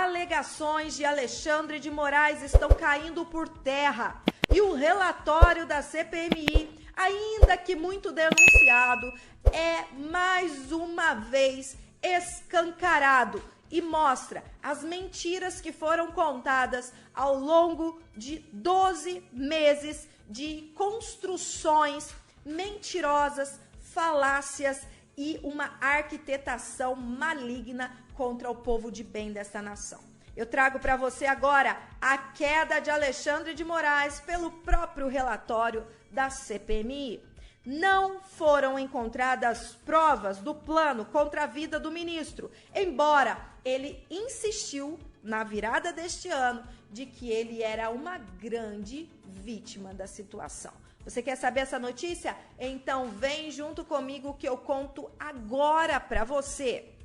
alegações de Alexandre de Moraes estão caindo por terra e o relatório da CPMI, ainda que muito denunciado, é mais uma vez escancarado e mostra as mentiras que foram contadas ao longo de 12 meses de construções mentirosas, falácias e uma arquitetação maligna contra o povo de bem desta nação. Eu trago para você agora a queda de Alexandre de Moraes pelo próprio relatório da CPMI. Não foram encontradas provas do plano contra a vida do ministro, embora ele insistiu na virada deste ano de que ele era uma grande vítima da situação. Você quer saber essa notícia? Então vem junto comigo que eu conto agora para você.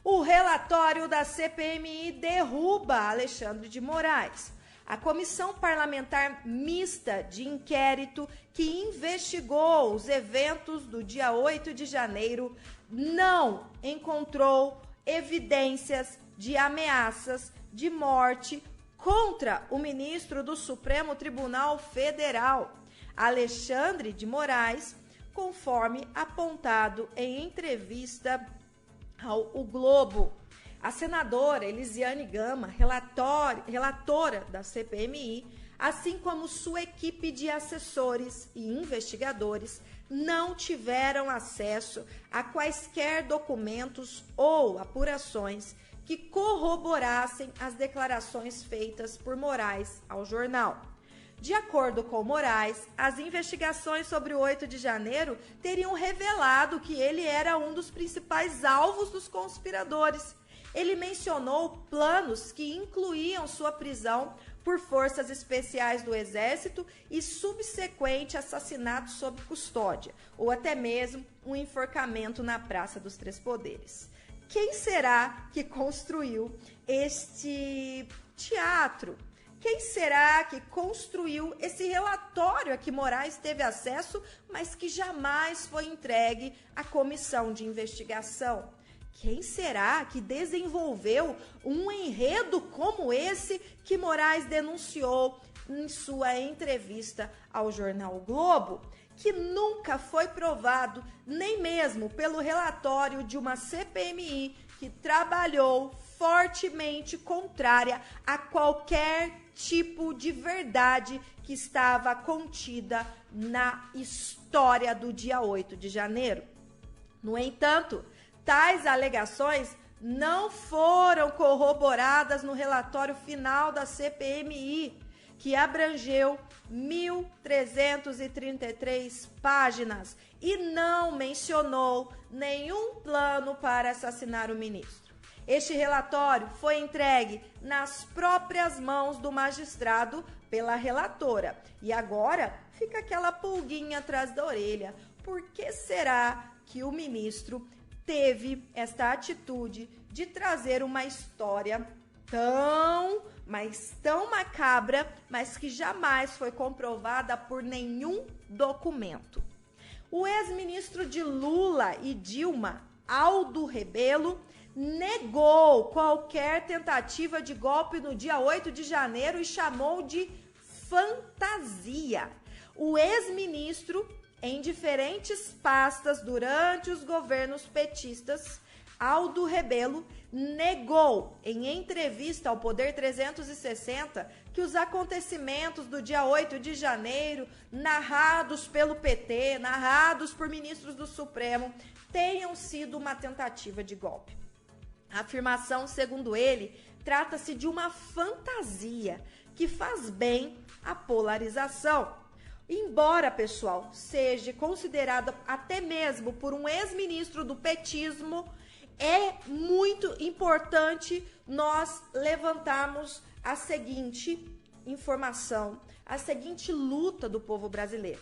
O relatório da CPMI derruba Alexandre de Moraes. A Comissão Parlamentar Mista de Inquérito que investigou os eventos do dia 8 de janeiro não encontrou evidências de ameaças de morte contra o ministro do Supremo Tribunal Federal, Alexandre de Moraes, conforme apontado em entrevista ao O Globo. A senadora Elisiane Gama, relatora da CPMI, assim como sua equipe de assessores e investigadores, não tiveram acesso a quaisquer documentos ou apurações que corroborassem as declarações feitas por Moraes ao jornal. De acordo com Moraes, as investigações sobre o 8 de janeiro teriam revelado que ele era um dos principais alvos dos conspiradores. Ele mencionou planos que incluíam sua prisão por forças especiais do Exército e subsequente assassinato sob custódia, ou até mesmo um enforcamento na Praça dos Três Poderes. Quem será que construiu este teatro? Quem será que construiu esse relatório a que Moraes teve acesso, mas que jamais foi entregue à comissão de investigação? Quem será que desenvolveu um enredo como esse que Moraes denunciou em sua entrevista ao jornal o Globo, que nunca foi provado nem mesmo pelo relatório de uma CPMI que trabalhou fortemente contrária a qualquer tipo de verdade que estava contida na história do dia 8 de janeiro. No entanto, tais alegações não foram corroboradas no relatório final da CPMI, que abrangeu 1.333 páginas e não mencionou nenhum plano para assassinar o ministro. Este relatório foi entregue nas próprias mãos do magistrado pela relatora. E agora fica aquela pulguinha atrás da orelha. Por que será que o ministro teve esta atitude de trazer uma história tão macabra, mas que jamais foi comprovada por nenhum documento? O ex-ministro de Lula e Dilma, Aldo Rebelo, negou qualquer tentativa de golpe no dia 8 de janeiro e chamou de fantasia. O ex-ministro, em diferentes pastas durante os governos petistas, Aldo Rebelo negou em entrevista ao Poder 360 que os acontecimentos do dia 8 de janeiro, narrados pelo PT, narrados por ministros do Supremo, tenham sido uma tentativa de golpe. A afirmação, segundo ele, trata-se de uma fantasia que faz bem à polarização. Embora, pessoal, seja considerada até mesmo por um ex-ministro do petismo, é muito importante nós levantarmos a seguinte informação, a seguinte luta do povo brasileiro.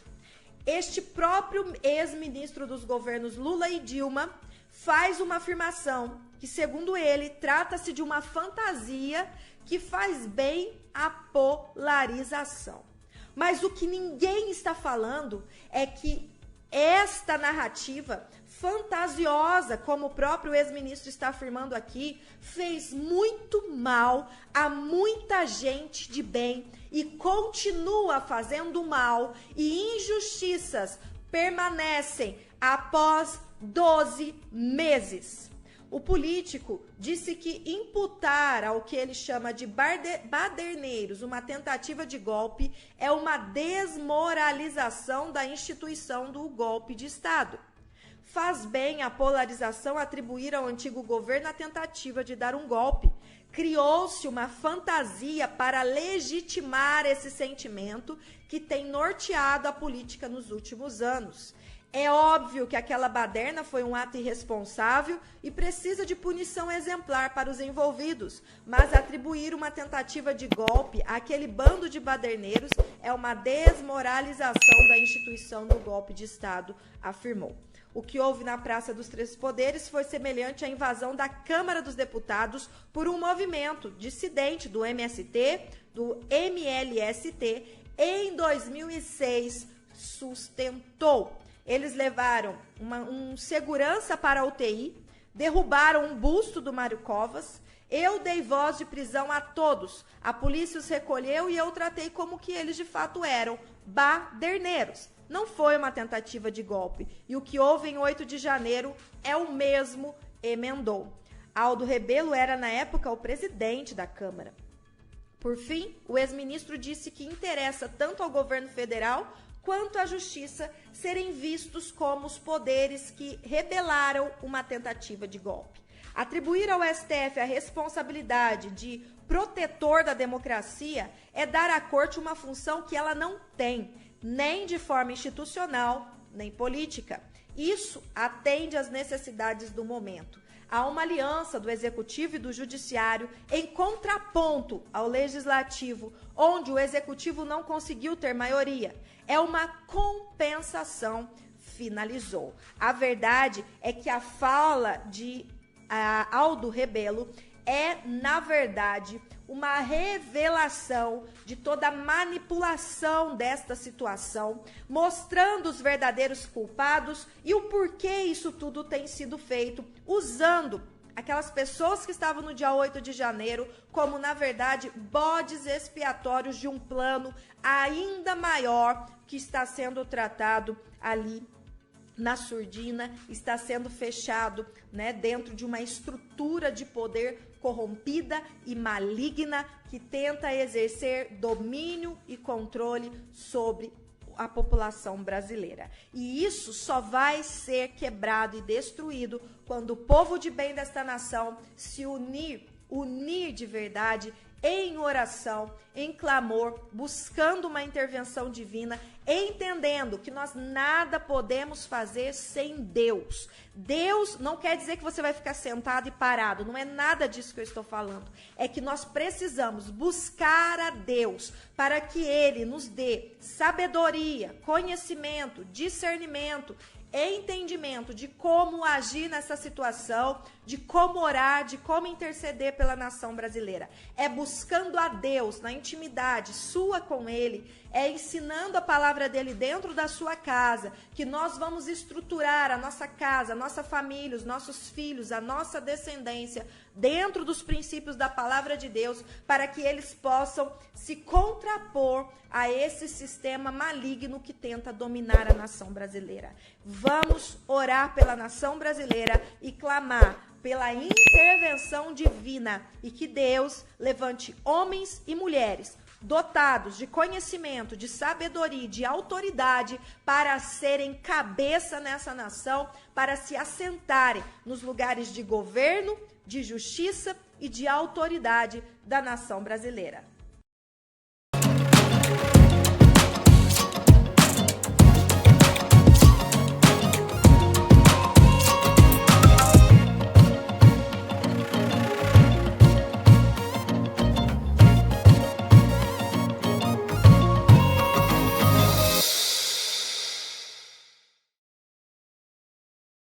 Este próprio ex-ministro dos governos Lula e Dilma faz uma afirmação que, segundo ele, trata-se de uma fantasia que faz bem à polarização. Mas o que ninguém está falando é que Esta narrativa fantasiosa, como o próprio ex-ministro está afirmando aqui, fez muito mal a muita gente de bem e continua fazendo mal, e injustiças permanecem após 12 meses. O político disse que imputar ao que ele chama de baderneiros uma tentativa de golpe é uma desmoralização da instituição do golpe de Estado. Faz bem a polarização atribuir ao antigo governo a tentativa de dar um golpe. Criou-se uma fantasia para legitimar esse sentimento que tem norteado a política nos últimos anos. É óbvio que aquela baderna foi um ato irresponsável e precisa de punição exemplar para os envolvidos, mas atribuir uma tentativa de golpe àquele bando de baderneiros é uma desmoralização da instituição do golpe de Estado, afirmou. O que houve na Praça dos Três Poderes foi semelhante à invasão da Câmara dos Deputados por um movimento dissidente do MST, do MLST, em 2006, sustentou. Eles levaram um segurança para a UTI, derrubaram um busto do Mário Covas. Eu dei voz de prisão a todos. A polícia os recolheu e eu tratei como que eles de fato eram, baderneiros. Não foi uma tentativa de golpe. E o que houve em 8 de janeiro é o mesmo, emendou. Aldo Rebelo era, na época, o presidente da Câmara. Por fim, o ex-ministro disse que interessa tanto ao governo federal quanto à justiça serem vistos como os poderes que rebelaram uma tentativa de golpe. Atribuir ao STF a responsabilidade de protetor da democracia é dar à corte uma função que ela não tem, nem de forma institucional, nem política. Isso atende às necessidades do momento. Há uma aliança do Executivo e do Judiciário em contraponto ao Legislativo, onde o Executivo não conseguiu ter maioria. É uma compensação, finalizou. A verdade é que a fala de Aldo Rebelo é, na verdade, uma revelação de toda a manipulação desta situação, mostrando os verdadeiros culpados e o porquê isso tudo tem sido feito, usando aquelas pessoas que estavam no dia 8 de janeiro como, na verdade, bodes expiatórios de um plano ainda maior que está sendo tratado ali na surdina, está sendo fechado, né, dentro de uma estrutura de poder corrompida e maligna que tenta exercer domínio e controle sobre a população brasileira. E isso só vai ser quebrado e destruído quando o povo de bem desta nação se unir de verdade em oração, em clamor, buscando uma intervenção divina, entendendo que nós nada podemos fazer sem Deus. Deus não quer dizer que você vai ficar sentado e parado, não é nada disso que eu estou falando. É que nós precisamos buscar a Deus para que Ele nos dê sabedoria, conhecimento, discernimento, entendimento de como agir nessa situação, de como orar, de como interceder pela nação brasileira. É buscando a Deus na intimidade sua com Ele, é ensinando a palavra dele dentro da sua casa, que nós vamos estruturar a nossa casa, a nossa família, os nossos filhos, a nossa descendência, dentro dos princípios da palavra de Deus, para que eles possam se contrapor a esse sistema maligno que tenta dominar a nação brasileira. Vamos orar pela nação brasileira e clamar pela intervenção divina e que Deus levante homens e mulheres dotados de conhecimento, de sabedoria, de autoridade para serem cabeça nessa nação, para se assentarem nos lugares de governo, de justiça e de autoridade da nação brasileira.